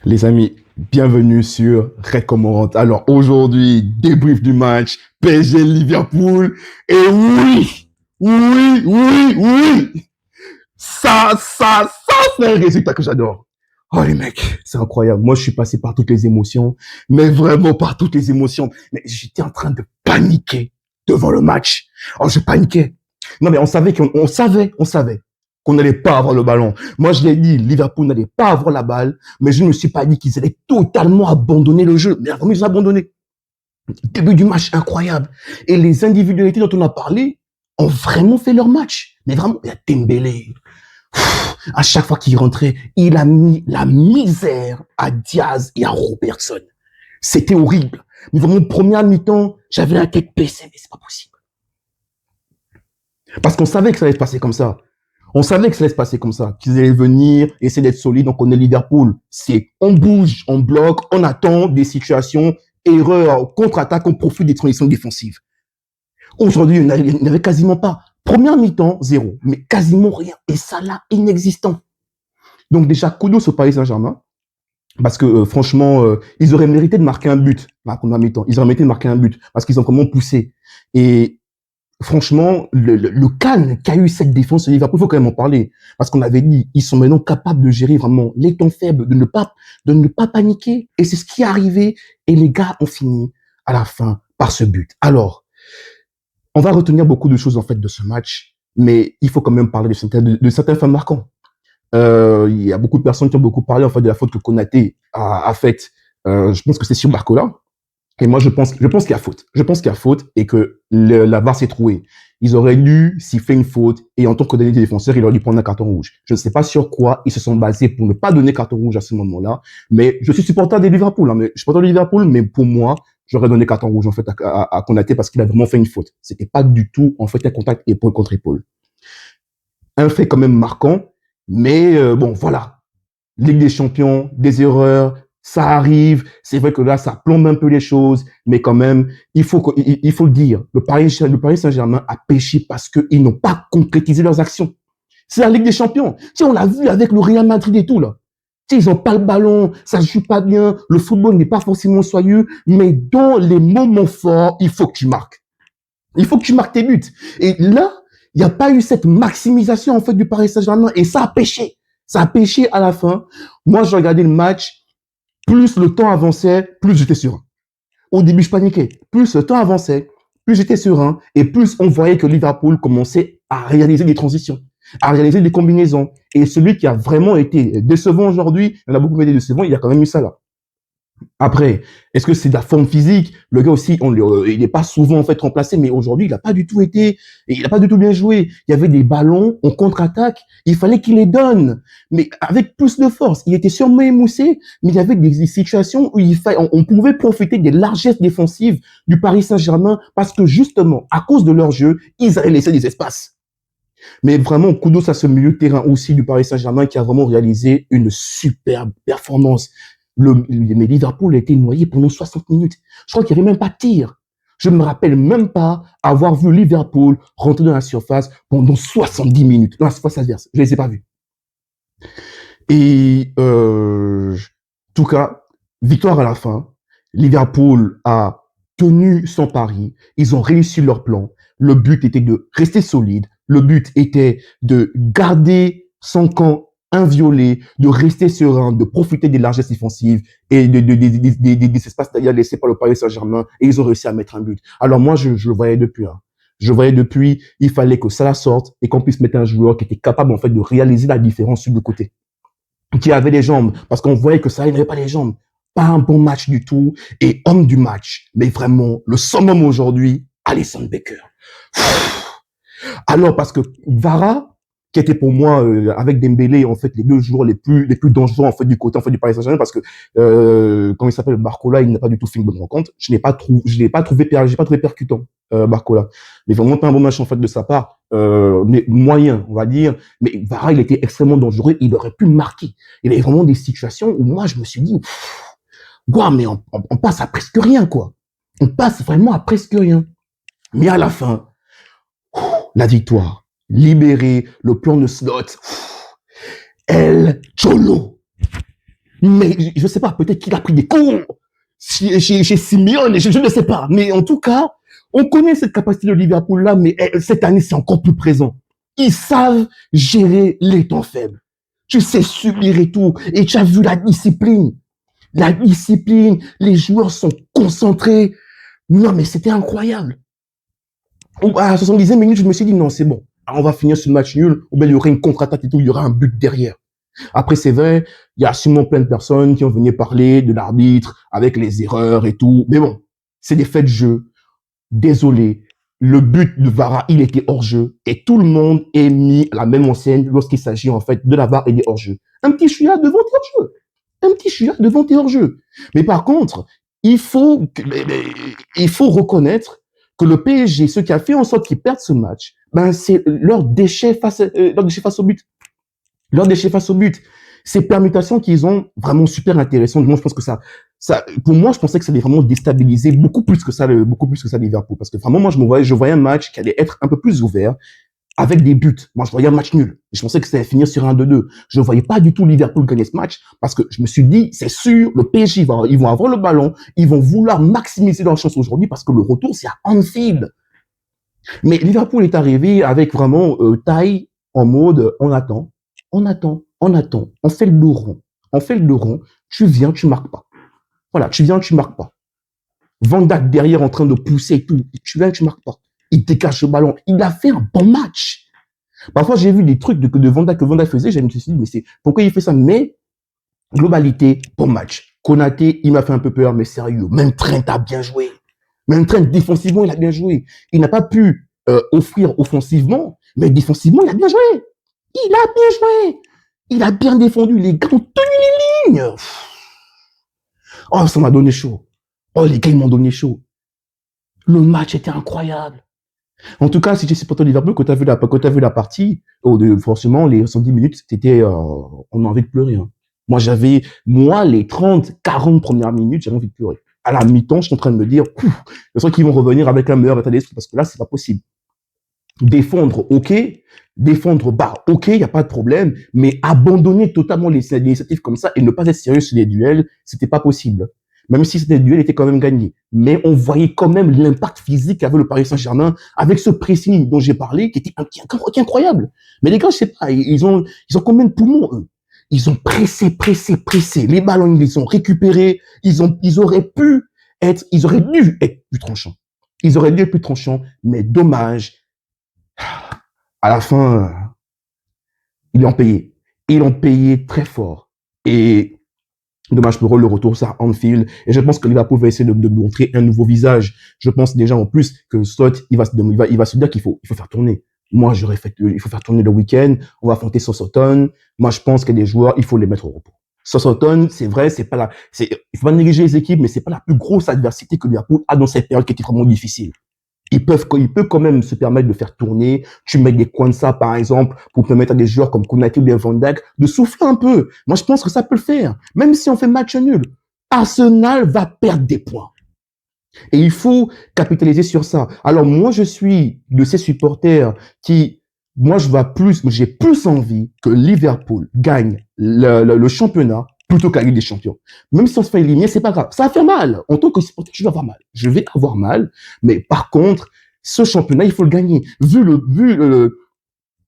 Les amis, bienvenue sur Red Cormorant. Alors aujourd'hui, débrief du match, PSG Liverpool. Et oui, oui, oui, oui. Ça, c'est un résultat que j'adore. Oh les mecs, c'est incroyable. Moi, je suis passé par toutes les émotions, mais vraiment par toutes les émotions. Mais j'étais en train de paniquer devant le match. Oh, je paniquais. Non, mais on savait qu'on n'allait pas avoir le ballon. Moi, je l'ai dit, Liverpool n'allait pas avoir la balle, mais je ne me suis pas dit qu'ils allaient totalement abandonner le jeu. Mais vraiment, ils ont abandonné. Début du match incroyable. Et les individualités dont on a parlé ont vraiment fait leur match. Mais vraiment, il y a Dembélé. À chaque fois qu'il rentrait, il a mis la misère à Diaz et à Robertson. C'était horrible. Mais vraiment, première mi-temps, j'avais la tête baissée, mais c'est pas possible. Parce qu'on savait que ça allait se passer comme ça. On savait que ça allait se passer comme ça, qu'ils allaient venir, essayer d'être solides. Donc, on est Liverpool. C'est, on bouge, on bloque, on attend des situations, erreurs, contre-attaque, on profite des transitions défensives. Aujourd'hui, il n'y avait quasiment pas. Première mi-temps, zéro, mais quasiment rien. Et ça là, inexistant. Donc déjà, kudos au Paris Saint-Germain, parce que franchement, ils auraient mérité de marquer un but à la première mi-temps. Ils auraient mérité de marquer un but, parce qu'ils ont comment poussé. Et franchement, le calme qu'a eu cette défense de Liverpool, il faut quand même en parler. Parce qu'on avait dit, ils sont maintenant capables de gérer vraiment les temps faibles, de ne pas paniquer. Et c'est ce qui est arrivé. Et les gars ont fini à la fin par ce but. Alors, on va retenir beaucoup de choses en fait de ce match, mais il faut quand même parler de certains faits marquants. Il y a beaucoup de personnes qui ont beaucoup parlé en fait de la faute que Konaté a faite. Je pense que c'est sur Barcola. Et moi, je pense qu'il y a faute. Je pense qu'il y a faute et que la VAR s'est trouée. Ils auraient dû siffler une faute et en tant que défenseur, ils auraient dû prendre un carton rouge. Je ne sais pas sur quoi ils se sont basés pour ne pas donner carton rouge à ce moment-là. Mais je suis supporter des Liverpool. Hein, mais je suis supporter de Liverpool, mais pour moi, j'aurais donné carton rouge en fait à Konaté parce qu'il a vraiment fait une faute. C'était pas du tout en fait un contact épaule contre épaule. Un fait quand même marquant, mais bon, voilà. Ligue des Champions, des erreurs, ça arrive. C'est vrai que là, ça plombe un peu les choses, mais quand même, il faut le dire. Le Paris Saint-Germain a péché parce qu'ils n'ont pas concrétisé leurs actions. C'est la Ligue des Champions. Tu sais, on l'a vu avec le Real Madrid et tout, là. Tu sais, ils n'ont pas le ballon, ça ne joue pas bien, le football n'est pas forcément soyeux, mais dans les moments forts, il faut que tu marques. Il faut que tu marques tes buts. Et là, il n'y a pas eu cette maximisation, en fait, du Paris Saint-Germain, et ça a péché. Ça a péché à la fin. Moi, je regardais le match, plus le temps avançait, plus j'étais serein. Au début, je paniquais. Plus le temps avançait, plus j'étais serein, et plus on voyait que Liverpool commençait à réaliser des transitions, à réaliser des combinaisons. Et celui qui a vraiment été décevant aujourd'hui, il y en a beaucoup qui ont été décevants, il y a quand même eu ça là. Après, est-ce que c'est de la forme physique? Le gars aussi, il n'est pas souvent en fait remplacé, mais aujourd'hui, il n'a pas du tout été, il n'a pas du tout bien joué. Il y avait des ballons, on contre-attaque, il fallait qu'il les donne, mais avec plus de force. Il était sûrement émoussé, mais il y avait des situations où on pouvait profiter des largesses défensives du Paris Saint-Germain parce que justement, à cause de leur jeu, ils avaient laissé des espaces. Mais vraiment, kudos à ce milieu de terrain aussi du Paris Saint-Germain qui a vraiment réalisé une superbe performance. Mais Liverpool a été noyé pendant 60 minutes. Je crois qu'il n'y avait même pas de tir. Je ne me rappelle même pas avoir vu Liverpool rentrer dans la surface pendant 70 minutes, dans la surface adverse. Je ne les ai pas vus. Et en tout cas, victoire à la fin. Liverpool a tenu son pari. Ils ont réussi leur plan. Le but était de rester solide. Le but était de garder son camp inviolé, de rester serein, de profiter des largesses défensives et des espaces d'ailleurs laissés par le Paris Saint-Germain. Et ils ont réussi à mettre un but. Alors moi, je le voyais depuis. Hein. Je voyais depuis, il fallait que ça la sorte et qu'on puisse mettre un joueur qui était capable en fait de réaliser la différence sur le côté, qui avait les jambes, parce qu'on voyait que ça, il n'avait pas les jambes. Pas un bon match du tout. Et homme du match, mais vraiment, le summum aujourd'hui, Alisson Becker. Alors, parce que Vara, qui était pour moi, avec Dembélé, en fait, les deux joueurs les plus dangereux, en fait, du côté, en fait, du Paris Saint-Germain, parce que, comment il s'appelle, Barcola, il n'a pas du tout fait une bonne rencontre. Je l'ai pas trouvé percutant, Barcola. Mais vraiment pas un bon match, en fait, de sa part, mais moyen, on va dire. Mais Vara, il était extrêmement dangereux, il aurait pu marquer. Il y avait vraiment des situations où moi, je me suis dit, wow, mais on passe à presque rien, quoi. On passe vraiment à presque rien. Mais à la fin, la victoire, libérer le plan de slot, El Cholo. Mais je ne sais pas, peut-être qu'il a pris des cours chez Simeone, je ne sais pas. Mais en tout cas, on connaît cette capacité de Liverpool-là, mais cette année, c'est encore plus présent. Ils savent gérer les temps faibles. Tu sais subir et tout. Et tu as vu la discipline. La discipline, les joueurs sont concentrés. Non, mais c'était incroyable. À la 70e minute, je me suis dit, non, c'est bon. On va finir ce match nul, ou bien il y aurait une contre-attaque et tout, il y aura un but derrière. Après, c'est vrai, il y a sûrement plein de personnes qui ont venu parler de l'arbitre avec les erreurs et tout. Mais bon, c'est des faits de jeu. Désolé. Le but de Vara, il était hors jeu. Et tout le monde est mis à la même enseigne lorsqu'il s'agit, en fait, de la VAR et des hors jeu. Un petit chouïa devant tes hors jeu. Un petit chouïa devant tes hors jeu. Mais par contre, il faut reconnaître que le PSG, ce qui a fait en sorte qu'ils perdent ce match, ben, c'est leur déchet face au but. Leur déchet face au but. Ces permutations qu'ils ont, vraiment super intéressantes. Moi, je pense que pour moi, je pensais que ça allait vraiment déstabiliser beaucoup plus que ça Liverpool. Parce que vraiment, moi, je voyais un match qui allait être un peu plus ouvert, avec des buts. Moi, je voyais un match nul. Je pensais que ça allait finir sur un 2-2. Je ne voyais pas du tout Liverpool gagner ce match parce que je me suis dit, c'est sûr, le PSG, ils vont avoir le ballon, ils vont vouloir maximiser leur chance aujourd'hui parce que le retour, c'est à Anfield. Mais Liverpool est arrivé avec vraiment taille en mode, on attend. On fait le dos rond. Tu viens, tu marques pas. Voilà, tu viens, tu marques pas. Van Dijk derrière en train de pousser et tout. Tu viens, tu marques pas. Il décache le ballon. Il a fait un bon match. Parfois, j'ai vu des trucs de Van Dijk que Van Dijk faisait. Je me suis dit, mais pourquoi il fait ça? Mais, globalité, bon match. Konaté, il m'a fait un peu peur, mais sérieux. Même Trent a bien joué. Même Trent, défensivement, il a bien joué. Il n'a pas pu offrir offensivement, mais défensivement, il a bien joué. Il a bien joué. Il a bien défendu. Les gars ont tenu les lignes. Oh, ça m'a donné chaud. Oh, les gars, ils m'ont donné chaud. Le match était incroyable. En tout cas, si tu es supporter Liverpool, quand tu as vu la partie, forcément, les 110 minutes, on a envie de pleurer. Hein. Moi, les 30, 40 premières minutes, j'avais envie de pleurer. À la mi-temps, je suis en train de me dire, je sens qu'ils vont revenir avec un meilleur état d'esprit, parce que là, c'est pas possible. Défendre, ok. Défendre, ok, il n'y a pas de problème. Mais abandonner totalement les initiatives comme ça et ne pas être sérieux sur les duels, c'était pas possible. Même si ces duels étaient quand même gagnés. Mais on voyait quand même l'impact physique qu'avait le Paris Saint-Germain avec ce pressing dont j'ai parlé, qui était incroyable. Mais les gars, je sais pas, ils ont combien de poumons, eux? Ils ont pressé. Les ballons, ils les ont récupérés. Ils auraient dû être plus tranchants. Mais dommage. À la fin, ils l'ont payé. Ils l'ont payé très fort. Et dommage pour eux, le retour, ça, Anfield. Et je pense que Liverpool va essayer de montrer un nouveau visage. Je pense déjà en plus que Slot, il va se dire qu'il faut faire tourner. Moi, il faut faire tourner le week-end. On va affronter Southampton. Moi, je pense que les joueurs, il faut les mettre au repos. Southampton, c'est vrai, il faut pas négliger les équipes, mais c'est pas la plus grosse adversité que Liverpool a dans cette période qui était vraiment difficile. Il peut quand même se permettre de faire tourner. Tu mets des coins de ça, par exemple, pour permettre à des joueurs comme Konaté ou bien Van Dijk de souffler un peu. Moi, je pense que ça peut le faire. Même si on fait match nul. Arsenal va perdre des points. Et il faut capitaliser sur ça. Alors, moi, je suis de ces supporters j'ai plus envie que Liverpool gagne le championnat plutôt que la Ligue des Champions. Même si on se fait éliminer, c'est pas grave. Ça va faire mal. En tant que supporter, je vais avoir mal. Mais par contre, ce championnat, il faut le gagner. Vu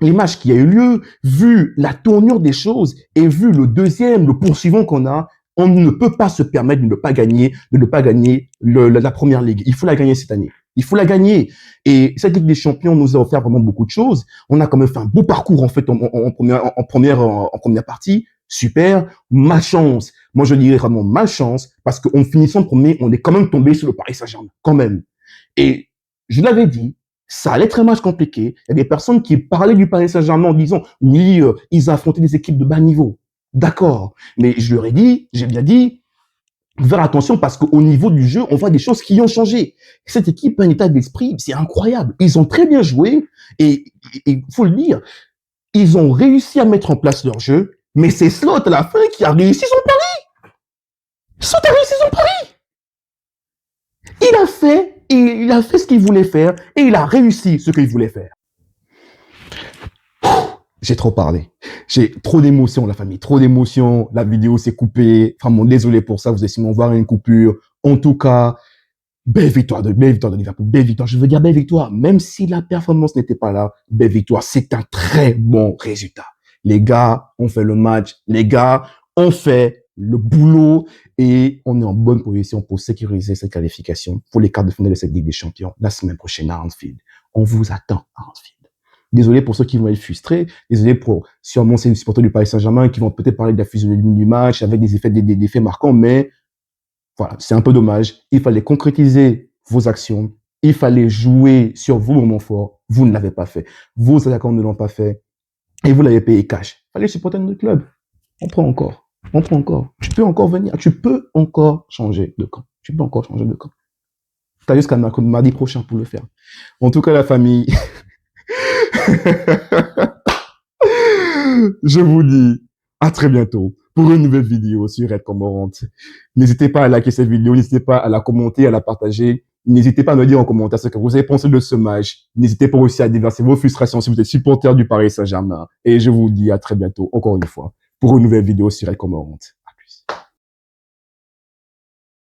les matchs qui a eu lieu, vu la tournure des choses et vu le poursuivant qu'on a, on ne peut pas se permettre de ne pas gagner la première ligue. Il faut la gagner cette année. Il faut la gagner. Et cette Ligue des Champions nous a offert vraiment beaucoup de choses. On a quand même fait un beau parcours, en fait, en première partie. Super. Malchance. Moi, je dirais vraiment malchance parce qu'en finissant premier, on est quand même tombé sur le Paris Saint-Germain. Quand même. Et je l'avais dit, ça allait être un match compliqué. Il y a des personnes qui parlaient du Paris Saint-Germain en disant, oui, ils affrontaient des équipes de bas niveau. D'accord. Mais j'ai bien dit, faire attention parce qu'au niveau du jeu, on voit des choses qui ont changé. Cette équipe a un état d'esprit, c'est incroyable. Ils ont très bien joué et faut le dire, ils ont réussi à mettre en place leur jeu, mais c'est Slot à la fin qui a réussi son pari. Slot a réussi son pari. Il a fait ce qu'il voulait faire et il a réussi ce qu'il voulait faire. J'ai trop parlé. J'ai trop d'émotions, la famille, trop d'émotions. La vidéo s'est coupée. Vraiment, désolé pour ça. Vous allez sûrement voir une coupure. En tout cas, belle victoire de Liverpool, belle victoire. Je veux dire belle victoire, même si la performance n'était pas là, belle victoire. C'est un très bon résultat. Les gars ont fait le match, les gars ont fait le boulot et on est en bonne position pour sécuriser cette qualification pour les quarts de finale de cette Ligue des Champions la semaine prochaine à Anfield. On vous attend à Anfield. Désolé pour ceux qui vont être frustrés. Désolé pour sûrement ces supporters du Paris Saint-Germain qui vont peut-être parler de la physionomie du match avec des effets, des effets marquants, mais voilà, c'est un peu dommage. Il fallait concrétiser vos actions. Il fallait jouer sur vos moments forts. Vous ne l'avez pas fait. Vos attaquants ne l'ont pas fait. Et vous l'avez payé cash. Il fallait supporter notre club. On prend encore. On prend encore. Tu peux encore venir. Tu peux encore changer de camp. Tu peux encore changer de camp. T'as jusqu'à mardi prochain pour le faire. En tout cas, la famille, je vous dis à très bientôt pour une nouvelle vidéo sur Red Cormorant. N'hésitez pas à liker cette vidéo, n'hésitez pas à la commenter, à la partager. N'hésitez pas à me dire en commentaire ce que vous avez pensé de ce match. N'hésitez pas aussi à déverser vos frustrations si vous êtes supporter du Paris Saint-Germain. Et je vous dis à très bientôt, encore une fois, pour une nouvelle vidéo sur Red Cormorant.